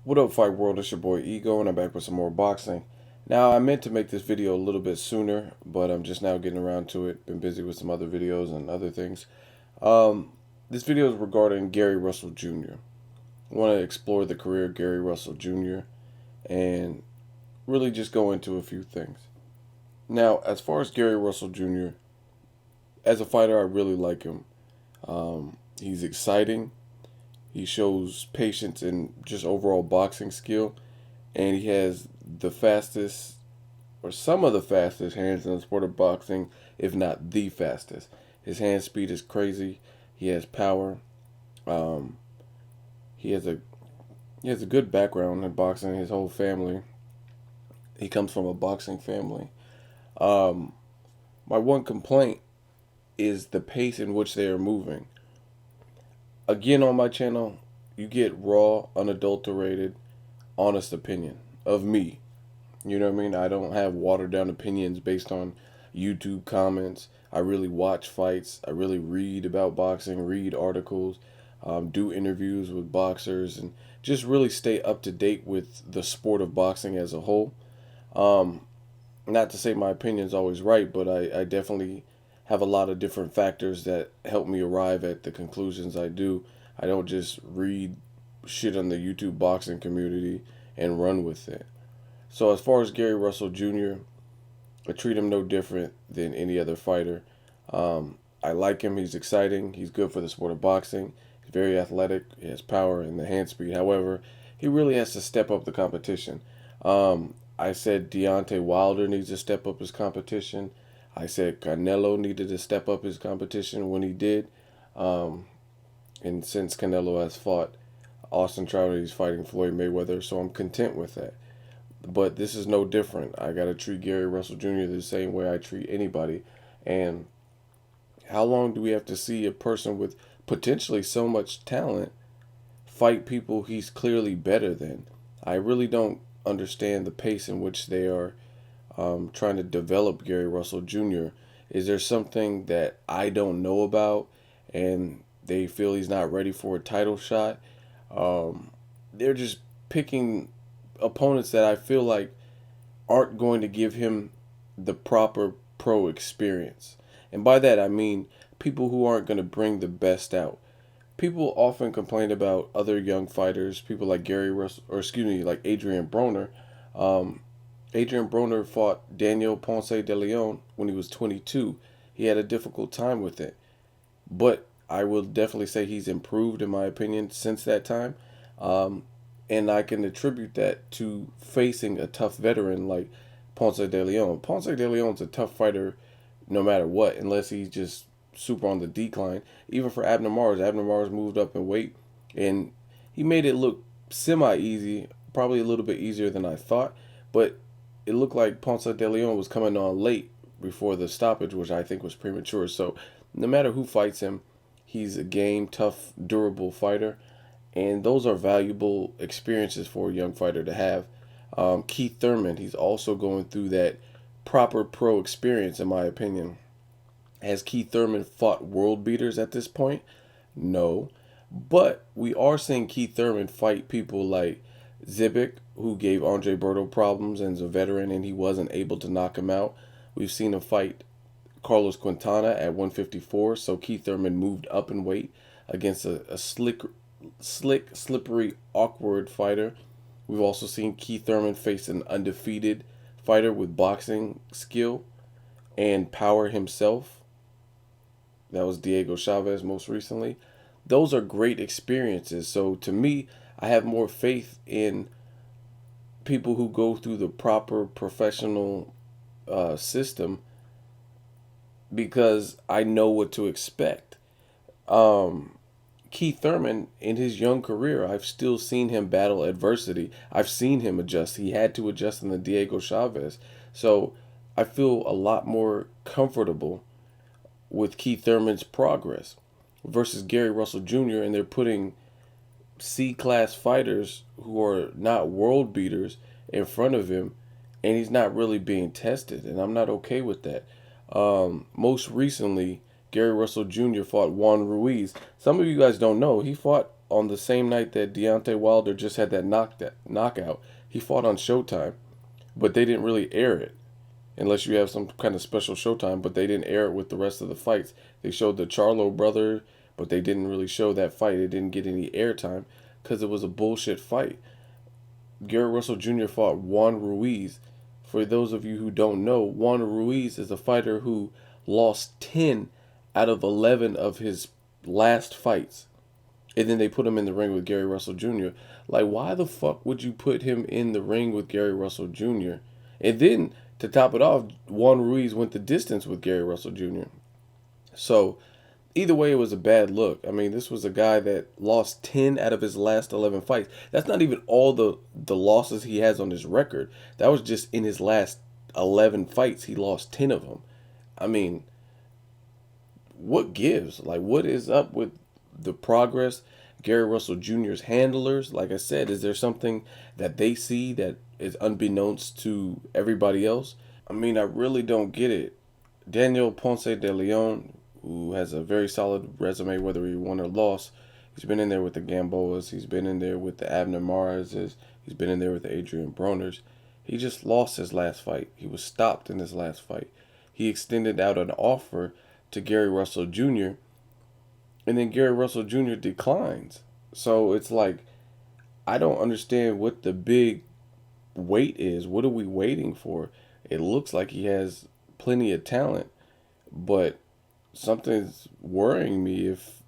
What up, Fight World? It's your boy Ego, and I'm back with some more boxing. Now, I meant to make this video a little bit sooner, but I'm just now getting around to it. Been busy with some other videos and other things. Um, this video is regarding Gary Russell Jr. I want to explore the career of Gary Russell Jr. and really just go into a few things. Now, as far as Gary Russell Jr., as a fighter, I really like him. He's exciting. He shows patience and just overall boxing skill, and he has the fastest, or some of the fastest hands in the sport of boxing, if not the fastest. His hand speed is crazy. He has power. Um, he has a he has a good background in boxing. His whole family. He comes from a boxing family. Um, my one complaint is the pace in which they are moving. Again, on my channel, you get raw, unadulterated, honest opinion of me. You know what I mean? I don't have watered down opinions based on YouTube comments. I really watch fights. I really read about boxing, read articles, do interviews with boxers, and just really stay up to date with the sport of boxing as a whole. Um, Not to say my opinion is always right, but I definitely have a lot of different factors that help me arrive at the conclusions I do. I don't just read shit on the YouTube boxing community and run with it. So as far as Gary Russell Jr., I treat him no different than any other fighter. I like him. He's exciting. He's good for the sport of boxing. He's very athletic. He has power and the hand speed. However, he really has to step up the competition. I said Deontay Wilder needs to step up his competition. I said Canelo needed to step up his competition when he did. Um, and since Canelo has fought Austin Trout, he's fighting Floyd Mayweather, so I'm content with that. But this is no different. I got to treat Gary Russell Jr. the same way I treat anybody. And how long do we have to see a person with potentially so much talent fight people he's clearly better than? I really don't understand the pace in which they are trying to develop Gary Russell Jr. Is there something that I don't know about and they feel he's not ready for a title shot? They're just picking opponents that I feel like aren't going to give him the proper pro experience. And by that I mean people who aren't going to bring the best out. People often complain about other young fighters, people like Gary Russell, or excuse me, like Adrian Broner. Um, Adrian Broner fought Daniel Ponce de Leon when he was 22. He had a difficult time with it, but I will definitely say he's improved, in my opinion, since that time. Um, and I can attribute that to facing a tough veteran like Ponce de Leon. Ponce de Leon's a tough fighter no matter what, unless he's just super on the decline. Even for Abner Mars moved up in weight, and he made it look semi-easy, probably a little bit easier than I thought, but it looked like Ponce de Leon was coming on late before the stoppage, which I think was premature. So no matter who fights him, he's a game, tough, durable fighter, and those are valuable experiences for a young fighter to have. Keith Thurman, he's also going through that proper pro experience, in my opinion. Has Keith Thurman fought world beaters at this point? No. But we are seeing Keith Thurman fight people like Zibic, who gave Andre Berto problems and is a veteran and he wasn't able to knock him out. We've seen him fight Carlos Quintana at 154, so Keith Thurman moved up in weight against a slick, slippery, awkward fighter. We've also seen Keith Thurman face an undefeated fighter with boxing skill and power himself. That was Diego Chavez most recently. Those are great experiences. So to me, I have more faith in people who go through the proper professional system because I know what to expect. Um, Keith Thurman, in his young career, I've still seen him battle adversity. I've seen him adjust. He had to adjust in the Diego Chavez. So I feel a lot more comfortable with Keith Thurman's progress versus Gary Russell Jr. And they're putting C-class fighters who are not world beaters in front of him, and he's not really being tested, and I'm not okay with that. Most recently, Gary Russell Jr. fought Juan Ruiz. Some of you guys don't know he fought on the same night that Deontay Wilder just had that knockout, he fought on Showtime, but they didn't really air it unless you have some kind of special Showtime. But they didn't air it with the rest of the fights. They showed the Charlo brother, but they didn't really show that fight. It didn't get any airtime because it was a bullshit fight. Gary Russell Jr. fought Juan Ruiz. For those of you who don't know, Juan Ruiz is a fighter who lost 10 out of 11 of his last fights. And then they put him in the ring with Gary Russell Jr. Like, why the fuck would you put him in the ring with Gary Russell Jr.? And then, to top it off, Juan Ruiz went the distance with Gary Russell Jr. So, either way, it was a bad look. I mean, this was a guy that lost 10 out of his last 11 fights. That's not even all the losses he has on his record. That was just in his last 11 fights. He lost 10 of them. I mean, what gives? Like, what is up with the progress? Gary Russell Jr.'s handlers, like I said, is there something that they see that is unbeknownst to everybody else? I mean, I really don't get it. Daniel Ponce de Leon, who has a very solid resume, whether he won or lost, he's been in there with the Gamboas, he's been in there with the Abner Marizes, he's been in there with the Adrian Broners. He just lost his last fight. He was stopped in his last fight. He extended out an offer to Gary Russell Jr., and then Gary Russell Jr. declines. So it's like, I don't understand what the big wait is. What are we waiting for? It looks like he has plenty of talent, but something's worrying me if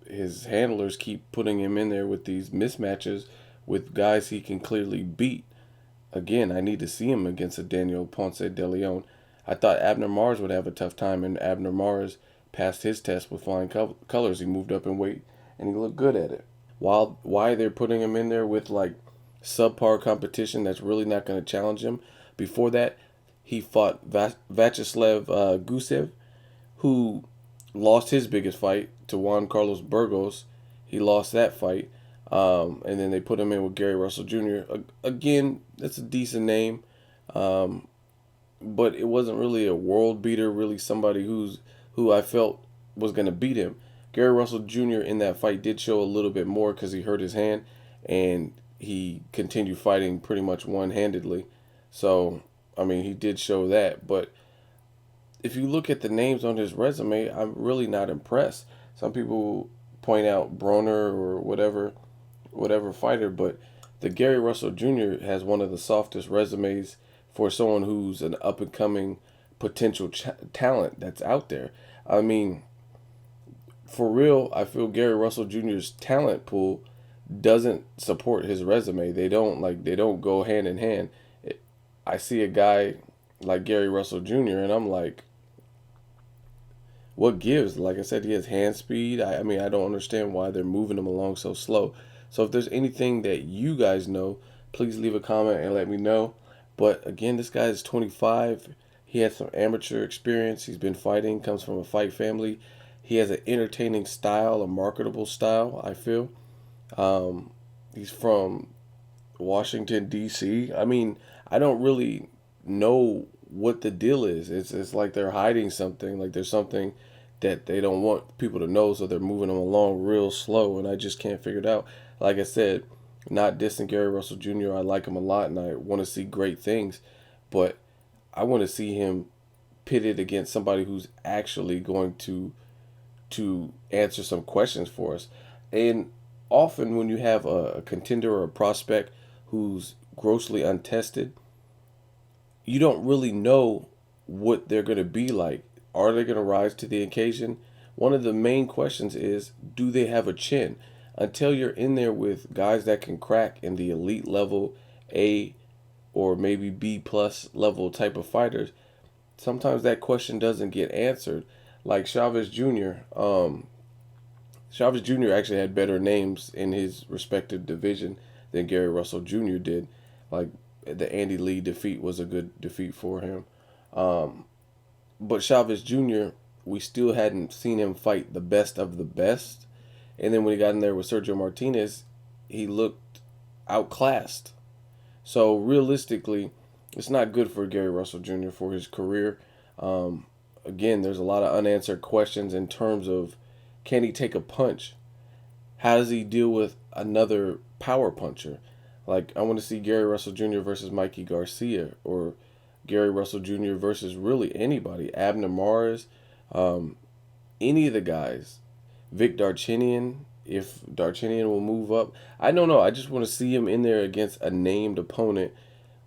his handlers keep putting him in there with these mismatches with guys he can clearly beat. Again, I need to see him against a Daniel Ponce de Leon. I thought Abner Mars would have a tough time, and Abner Mars passed his test with flying colors. He moved up in weight, and he looked good at it. Why they're putting him in there with like subpar competition that's really not going to challenge him? Before that, he fought Vyacheslav Gusev, who lost his biggest fight to Juan Carlos Burgos. He lost that fight. And then they put him in with Gary Russell Jr. Again, that's a decent name. But it wasn't really a world beater, really somebody who I felt was going to beat him. Gary Russell Jr. in that fight did show a little bit more because he hurt his hand, and he continued fighting pretty much one-handedly. So, I mean, he did show that. But if you look at the names on his resume, I'm really not impressed. Some people point out Broner or whatever fighter, but the Gary Russell Jr. has one of the softest resumes for someone who's an up-and-coming potential talent that's out there. I mean, for real, I feel Gary Russell Jr.'s talent pool doesn't support his resume. They don't go hand in hand. I see a guy like Gary Russell Jr. and I'm like, what gives? Like I said, he has hand speed. I mean, I don't understand why they're moving him along so slow. So if there's anything that you guys know, please leave a comment and let me know. But again, this guy is 25. He has some amateur experience. He's been fighting, comes from a fight family. He has an entertaining style, a marketable style, I feel. He's from Washington, D.C. I mean, I don't really know what the deal is. It's like they're hiding something. Like there's something that they don't want people to know, so they're moving them along real slow, and I just can't figure it out. Like I said, not dissing Gary Russell Jr. I like him a lot, and I want to see great things, but I want to see him pitted against somebody who's actually going to answer some questions for us. And often when you have a contender or a prospect who's grossly untested, you don't really know what they're going to be like. Are they going to rise to the occasion? One of the main questions is, do they have a chin? Until you're in there with guys that can crack in the elite level, A or maybe B plus level type of fighters, sometimes that question doesn't get answered. Like Chavez Jr. Chavez Jr. actually had better names in his respective division than Gary Russell Jr. did. Like the Andy Lee defeat was a good defeat for him. But Chavez Jr., we still hadn't seen him fight the best of the best. And then when he got in there with Sergio Martinez, he looked outclassed. So realistically, it's not good for Gary Russell Jr. for his career. Again, there's a lot of unanswered questions in terms of, can he take a punch? How does he deal with another power puncher? Like, I want to see Gary Russell Jr. versus Mikey Garcia, or Gary Russell Jr. versus really anybody. Abner Mars, um, any of the guys. Vic Darchinyan, if Darchinyan will move up. I don't know. I just want to see him in there against a named opponent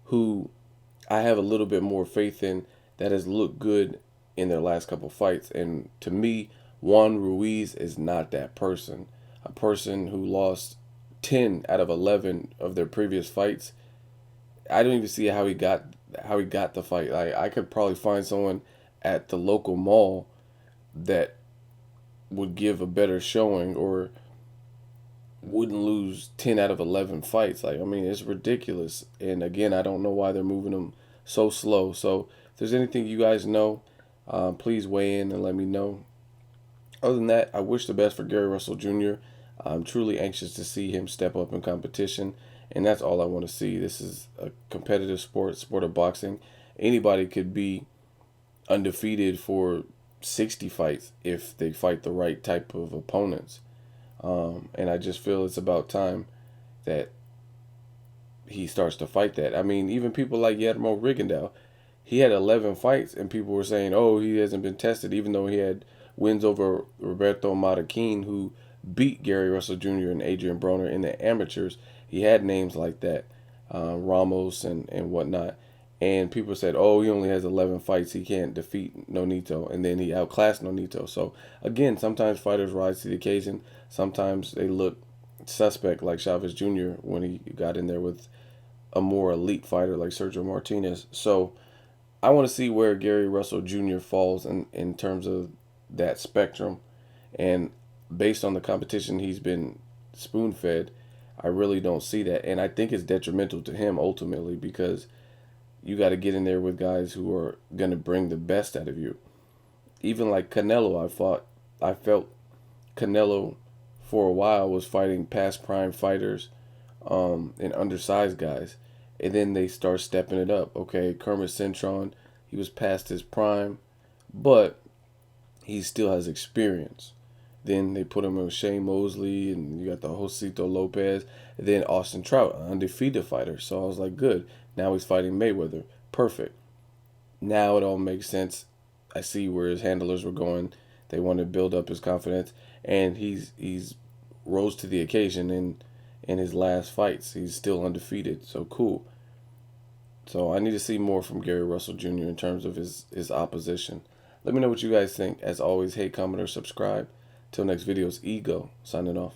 who I have a little bit more faith in, that has looked good in their last couple fights. And to me, Juan Ruiz is not that person. A person who lost 10 out of 11 of their previous fights. I don't even see how he got the fight. I could probably find someone at the local mall that would give a better showing, or wouldn't lose 10 out of 11 fights. Like, I mean, it's ridiculous. And again, I don't know why they're moving them so slow. So if there's anything you guys know, please weigh in and let me know. Other than that, I wish the best for Gary Russell Jr. I'm truly anxious to see him step up in competition, and that's all I want to see. This is a competitive sport of boxing. Anybody could be undefeated for 60 fights if they fight the right type of opponents. And I just feel it's about time that he starts to fight that. I mean, even people like Yadmo Rigondeaux, he had 11 fights, and people were saying, oh, he hasn't been tested, even though he had wins over Roberto Marroquin, who beat Gary Russell Jr. and Adrian Broner in the amateurs. He had names like that, Ramos and whatnot. And people said, oh, he only has 11 fights. He can't defeat Nonito. And then he outclassed Nonito. So, again, sometimes fighters rise to the occasion. Sometimes they look suspect, like Chavez Jr. when he got in there with a more elite fighter like Sergio Martinez. So, I want to see where Gary Russell Jr. falls in terms of that spectrum. And based on the competition he's been spoon fed, I really don't see that. And I think it's detrimental to him ultimately, because you got to get in there with guys who are going to bring the best out of you. Even like Canelo, I felt Canelo for a while was fighting past prime fighters, and undersized guys. And then they start stepping it up. Okay, Kermit Cintron, he was past his prime, but he still has experience. Then they put him with Shane Mosley, and you got the Josito Lopez, and then Austin Trout, an undefeated fighter. So I was like, good. Now he's fighting Mayweather. Perfect. Now it all makes sense. I see where his handlers were going. They want to build up his confidence, and he's rose to the occasion in his last fights. He's still undefeated. So cool. So I need to see more from Gary Russell Jr. in terms of his opposition. Let me know what you guys think. As always, hate, comment, or subscribe. Till next video, it's Ego signing off.